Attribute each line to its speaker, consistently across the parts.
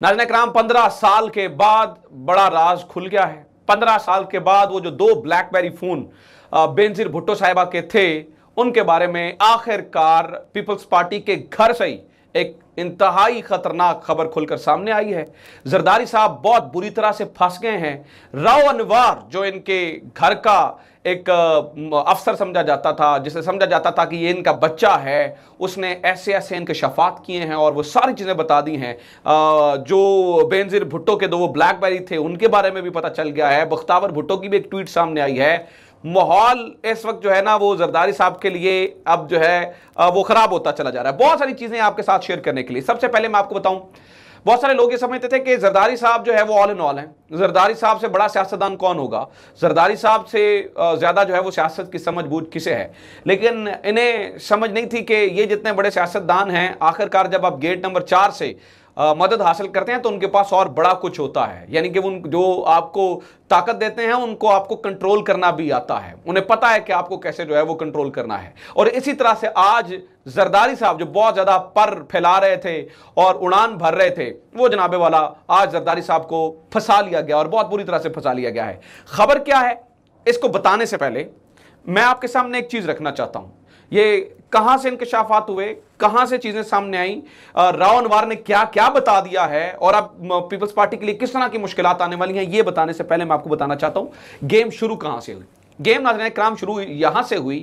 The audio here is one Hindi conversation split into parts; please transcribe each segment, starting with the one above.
Speaker 1: नाज़रीन इकराम, 15 साल के बाद बड़ा राज खुल गया है। 15 साल के बाद वो जो दो ब्लैकबेरी फोन बेनजीर भुट्टो साहिबा के थे, उनके बारे में आखिरकार पीपल्स पार्टी के घर से ही एक इंतहाई खतरनाक खबर खुलकर सामने आई है। जरदारी साहब बहुत बुरी तरह से फंस गए हैं। राव अनवार जो इनके घर का एक अफसर समझा जाता था, जिसे समझा जाता था कि ये इनका बच्चा है, उसने ऐसे ऐसे इनके शफात किए हैं और वो सारी चीज़ें बता दी हैं। जो बेनजीर भुट्टो के दो वो ब्लैकबेरी थे, उनके बारे में भी पता चल गया है। बख्तावर भुट्टो की भी एक ट्वीट सामने आई है। माहौल इस वक्त जो है ना, वो जरदारी साहब के लिए अब जो है वो खराब होता चला जा रहा है। बहुत सारी चीज़ें आपके साथ शेयर करने के लिए, सबसे पहले मैं आपको बताऊं, बहुत सारे लोग ये समझते थे कि जरदारी साहब जो है वो ऑल इन ऑल हैं। जरदारी साहब से बड़ा सियासतदान कौन होगा, जरदारी साहब से ज़्यादा जो है वो सियासत की समझ बूझ किसे है। लेकिन इन्हें समझ नहीं थी कि ये जितने बड़े सियासतदान हैं, आखिरकार जब आप गेट नंबर 4 से मदद हासिल करते हैं तो उनके पास और बड़ा कुछ होता है। यानी कि उन जो आपको ताकत देते हैं, उनको आपको कंट्रोल करना भी आता है। उन्हें पता है कि आपको कैसे जो है वो कंट्रोल करना है। और इसी तरह से आज जरदारी साहब जो बहुत ज्यादा पर फैला रहे थे और उड़ान भर रहे थे, वो जनाबे वाला आज जरदारी साहब को फंसा लिया गया और बहुत बुरी तरह से फंसा लिया गया है। खबर क्या है, इसको बताने से पहले मैं आपके सामने एक चीज रखना चाहता हूं। ये कहां से इंकशाफात हुए, कहां से चीजें सामने आई, राव अनवार ने क्या क्या बता दिया है और अब पीपल्स पार्टी के लिए किस तरह की मुश्किलात आने वाली हैं, ये बताने से पहले मैं आपको बताना चाहता हूं गेम शुरू कहां से हुई। गेम नाज़रीन इकराम शुरू यहां से हुई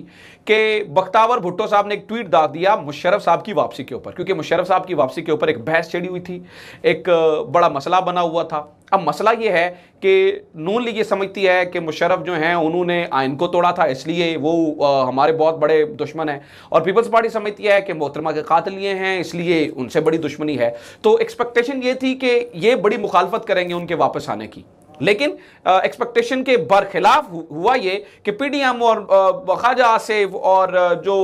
Speaker 1: कि बख्तावर भुट्टो साहब ने एक ट्वीट डाल दिया मुशर्रफ साहब की वापसी के ऊपर, क्योंकि मुशर्रफ साहब की वापसी के ऊपर एक बहस छिड़ी हुई थी, एक बड़ा मसला बना हुआ था। अब मसला यह है कि नून लीग ये समझती है कि मुशर्रफ जो हैं उन्होंने आइन को तोड़ा था, इसलिए वो हमारे बहुत बड़े दुश्मन हैं, और पीपल्स पार्टी समझती है कि मोहतरमा के कातिल ये हैं, इसलिए उनसे बड़ी दुश्मनी है। तो एक्सपेक्टेशन ये थी कि ये बड़ी मुखालफत करेंगे उनके वापस आने की। लेकिन एक्सपेक्टेशन के बरखिलाफ हुआ ये कि पीडीएम और ख्वाजा आसिफ और जो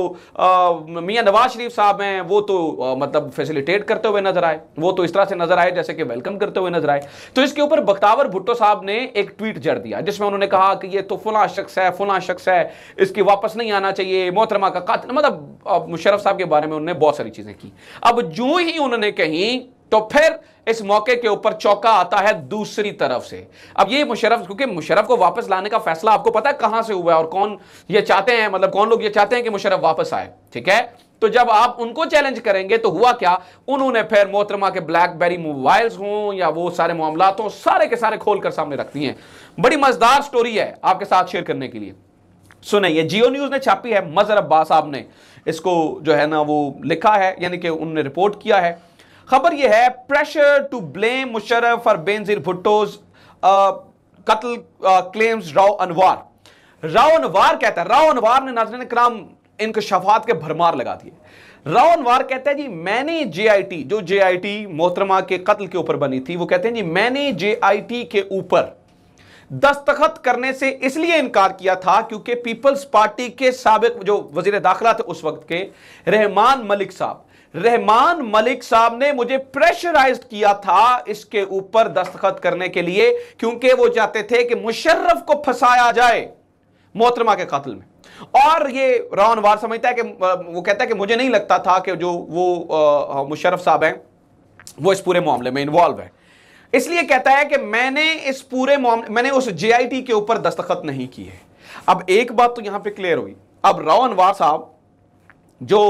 Speaker 1: मियां नवाज शरीफ साहब हैं, वो तो मतलब फैसिलिटेट करते हुए नजर आए, वो तो इस तरह से नजर आए जैसे कि वेलकम करते हुए नजर आए। तो इसके ऊपर बख्तावर भुट्टो साहब ने एक ट्वीट जड़ दिया जिसमें उन्होंने कहा कि ये तो फुला शख्स है, इसकी वापस नहीं आना चाहिए, मोहतरमा का कातिल, मतलब मुशर्रफ साहब के बारे में उन्होंने बहुत सारी चीजें की। अब जो ही उन्होंने कही तो फिर इस मौके के ऊपर चौका आता है दूसरी तरफ से। अब ये मुशर्रफ, क्योंकि मुशर्रफ को वापस लाने का फैसला आपको पता है कहां से हुआ है और कौन ये चाहते हैं, मतलब कौन लोग ये चाहते हैं कि मुशर्रफ वापस आए, ठीक है। तो जब आप उनको चैलेंज करेंगे तो हुआ क्या, उन्होंने फिर मोहतरमा के ब्लैकबेरी मोबाइल्स हों या वो सारे मामलात हों, सारे के सारे खोलकर सामने रख दिए हैं। बड़ी मजेदार स्टोरी है आपके साथ शेयर करने के लिए, सुने। ये जियो न्यूज ने छापी है, मजहर अब्बास साहब ने इसको जो है ना वो लिखा है, यानी कि उन्होंने रिपोर्ट किया है। खबर यह है, pressure to blame Musharraf for Benazir Bhutto's कत्ल क्लेम्स राव अनवार। राव अनवार कहता है, राव अनवार ने नाज़रीन इकराम इंकशाफात के भरमार लगा दिए। राव अनवार कहता है जी मैंने जेआईटी, जो जेआईटी मोहतरमा के कत्ल के ऊपर बनी थी, वो कहते हैं जी मैंने जेआईटी के ऊपर दस्तखत करने से इसलिए इनकार किया था क्योंकि पीपल्स पार्टी के साबिक जो वजीर दाखिला थे उस वक्त के, रहमान मलिक साहब ने मुझे प्रेशराइज किया था इसके ऊपर दस्तखत करने के लिए, क्योंकि वो चाहते थे कि मुशर्रफ को फंसाया जाए मोहतरमा के कत्ल में। और ये राव अनवार समझता है कि वो कहता है कि मुझे नहीं लगता था कि जो वो मुशर्रफ साहब हैं वो इस पूरे मामले में इन्वॉल्व है, इसलिए कहता है कि मैंने इस पूरे मामले, मैंने उस जेआईटी के ऊपर दस्तखत नहीं किए। अब एक बात तो यहां पे क्लियर हुई, अब राव अनवार साहब जो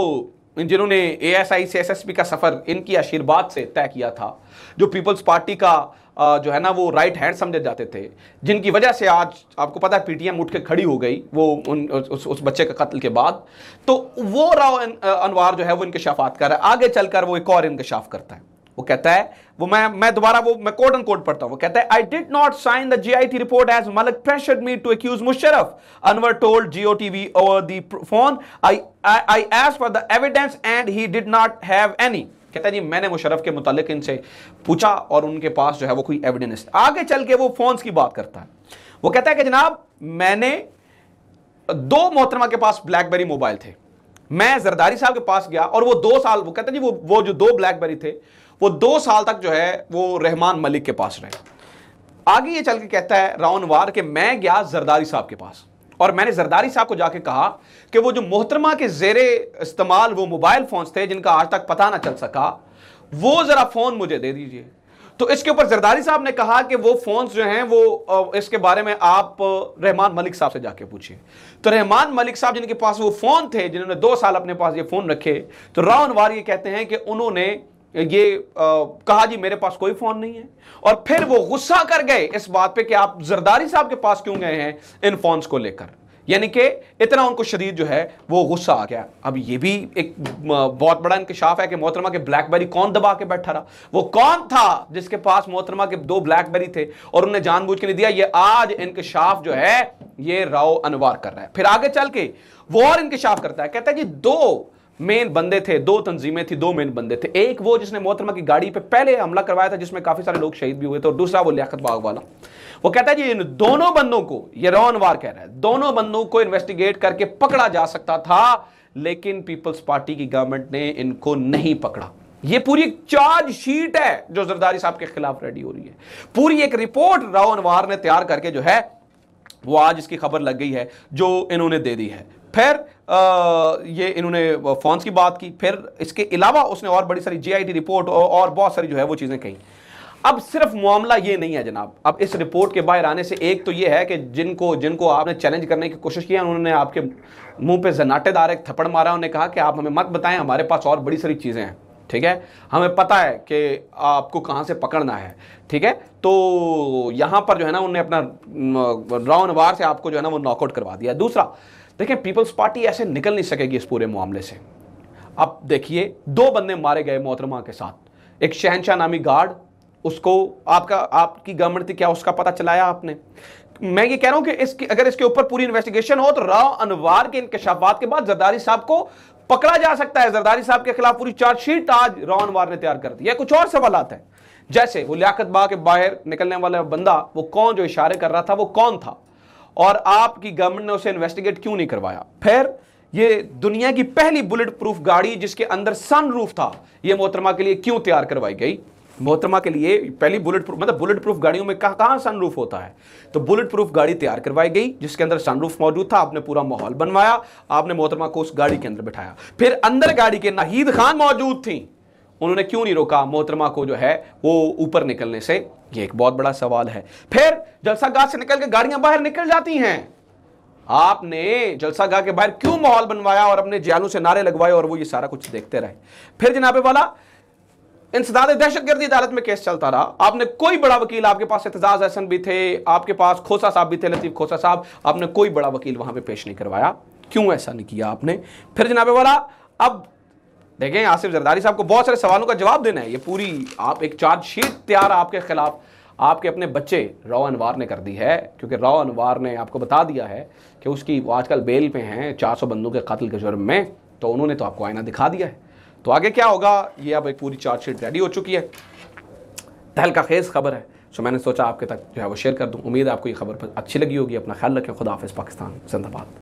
Speaker 1: जिन्होंने एएसआई से एसएसपी का सफर इनकी आशीर्वाद से तय किया था, जो पीपल्स पार्टी का जो है ना वो राइट हैंड समझे जाते थे, जिनकी वजह से आज आपको पता है पीटीएम उठ के खड़ी हो गई वो उस बच्चे के कत्ल के बाद, तो वो राव अनवार जो है वो इंकशाफात कर रहा है। आगे चलकर वो एक और इंकशाफ करता है, वो कहता है, वो मैं दोबारा वो मैं कोट एंड कोट पढ़ता हूं, वो कहता है, I did not sign the JIT report as Malik pressured me to accuse Musharraf, Anwar told Geo TV over the phone, I asked for the evidence and he did not have any. कहता है जी मैंने मुशर्रफ के मुतालिक इनसे पूछा और उनके पास जो है वो कोई एविडेंस। आगे चल के वो फोन्स की बात करता है, वो कहता है कि जनाब मैंने दो मोहतरमा के पास ब्लैकबेरी मोबाइल थे, मैं जरदारी साहब के पास गया और वो 2 साल, वो कहता है जी वो जो 2 ब्लैकबेरी थे वो 2 साल तक जो है वो रहमान मलिक के पास रहे। आगे ये चल के कहता है राव अनवार कि मैं गया जरदारी साहब के पास और मैंने जरदारी साहब को जाके कहा कि वो जो मोहतरमा के जेरे इस्तेमाल वो मोबाइल फोन्स थे जिनका आज तक पता ना चल सका, वो जरा फोन मुझे दे दीजिए। तो इसके ऊपर जरदारी साहब ने कहा कि वो फोन्स जो हैं वो इसके बारे में आप रहमान मलिक साहब से जाके पूछिए। तो रहमान मलिक साहब जिनके पास वो फोन थे, जिन्होंने 2 साल अपने पास ये फोन रखे, तो राव अनवार ये कहते हैं कि उन्होंने ये कहा जी मेरे पास कोई फोन नहीं है, और फिर वो गुस्सा कर गए इस बात पे कि आप जरदारी साहब के पास क्यों गए हैं इन फोन्स को लेकर, यानी कि इतना उनको शदीद जो है वो गुस्सा आ गया। अब ये भी एक बहुत बड़ा इंकशाफ है कि मोहतरमा के ब्लैकबेरी कौन दबा के बैठा रहा, वो कौन था जिसके पास मोहतरमा के 2 ब्लैकबेरी थे और उन्हें जानबूझ के नहीं दिया। ये आज इंकशाफ जो है ये राव अनवार कर रहा है। फिर आगे चल के वो और इंकशाफ करता है, कहता है कि 2 मेन बंदे थे, 2 तंजीमें थी, 2 मेन बंदे थे। एक वो जिसने मोहतरमा की गाड़ी पे पहले हमला करवाया था जिसमें काफी सारे लोग शहीद भी हुए थे, और दूसरा वो लियाकत बाग वाला। वो कहता है जी इन दोनों बंदों को, ये राव अनवार कह रहा है, दोनों बंदों को इन्वेस्टिगेट करके पकड़ा जा सकता था, लेकिन पीपल्स पार्टी की गवर्नमेंट ने इनको नहीं पकड़ा। ये पूरी चार्जशीट है जो जरदारी साहब के खिलाफ रेडी हो रही है। पूरी एक रिपोर्ट राव अनवार ने तैयार करके जो है वो आज इसकी खबर लग गई है जो इन्होंने दे दी है। फिर ये इन्होंने फोन्स की बात की, फिर इसके अलावा उसने और बड़ी सारी जीआईटी रिपोर्ट और बहुत सारी जो है वो चीजें कही। अब सिर्फ मामला ये नहीं है जनाब, अब इस रिपोर्ट के बाहर आने से एक तो ये है कि जिनको आपने चैलेंज करने की कोशिश किया उन्होंने आपके मुंह पे जनाटेदार एक थप्पड़ मारा, उन्होंने कहा कि आप हमें मत बताएं, हमारे पास और बड़ी सारी चीजें हैं, ठीक है, हमें पता है कि आपको कहां से पकड़ना है, ठीक है। तो यहां पर जो है ना उन्होंने अपना राव अनवार से आपको जो है ना वो नॉकआउट करवा दिया। दूसरा देखिए, पीपल्स पार्टी ऐसे निकल नहीं सकेगी इस पूरे मामले से। अब देखिए 2 बंदे मारे गए मोहतरमा के साथ, एक शहनशाह नामी गार्ड, उसको आपकी गवर्नमेंट थी क्या उसका पता चलाया आपने? मैं ये कह रहा हूं कि अगर इसके ऊपर पूरी इन्वेस्टिगेशन हो तो राव अनवार के इंकशाफात के बाद जरदारी साहब को पकड़ा जा सकता है। जरदारी साहब के खिलाफ पूरी चार्जशीट आज राव अनवार ने तैयार कर दी है। कुछ और सवालात हैं, जैसे वो लियाकत बाग के बाहर निकलने वाला बंदा, वो कौन जो इशारे कर रहा था, वो कौन था, और आपकी गवर्नमेंट ने उसे इन्वेस्टिगेट क्यों नहीं करवाया? फिर ये दुनिया की पहली बुलेट प्रूफ गाड़ी जिसके अंदर सनरूफ था, ये मोहतरमा के लिए क्यों तैयार करवाई गई? मोहतरमा के लिए पहली बुलेट प्रूफ, मतलब बुलेट प्रूफ गाड़ियों में कहां सनरूफ होता है, तो बुलेट प्रूफ गाड़ी तैयार करवाई गई जिसके अंदर सनरूफ मौजूद था। आपने पूरा माहौल बनवाया, आपने मोहतरमा को उस गाड़ी के अंदर बिठाया। फिर अंदर गाड़ी के नाहिद खान मौजूद थी, उन्होंने क्यों नहीं रोका मोहतरमा को जो है वो ऊपर निकलने से? ये एक बहुत बड़ा सवाल है। फिर जलसागाह से निकल के गाड़ियां बाहर निकल जाती हैं, आपने जलसागाह के बाहर क्यों माहौल बनवाया और अपने जालू से नारे लगवाए और वो ये सारा कुछ देखते रहे? फिर जनाबे वाला इंसदाद दहशतगर्दी अदालत में केस चलता रहा, आपने कोई बड़ा वकील, आपके पास एतजाज हसन भी थे, आपके पास खोसा साहब भी थे, लतीफ खोसा साहब, आपने कोई बड़ा वकील वहां पे पेश नहीं करवाया। क्यों ऐसा नहीं किया आपने? फिर जनाबे वाला अब देखें, आसिफ जरदारी साहब को बहुत सारे सवालों का जवाब देना है। ये पूरी आप एक चार्जशीट तैयार आपके खिलाफ आपके अपने बच्चे राव अनवार ने कर दी है, क्योंकि राव अनवार ने आपको बता दिया है कि उसकी वो आजकल बेल पे हैं 400 बंदों के कत्ल के जुर्म में, तो उन्होंने तो आपको आईना दिखा दिया है। तो आगे क्या होगा, ये अब एक पूरी चार्जशीट रेडी हो चुकी है, तहलका खेज खबर है। सो मैंने सोचा आपके तक जो है वो शेयर कर दूं। उम्मीद है आपको ये खबर अच्छी लगी होगी। अपना ख्याल रखें। खुदा हाफिज़। पाकिस्तान जिंदाबाद।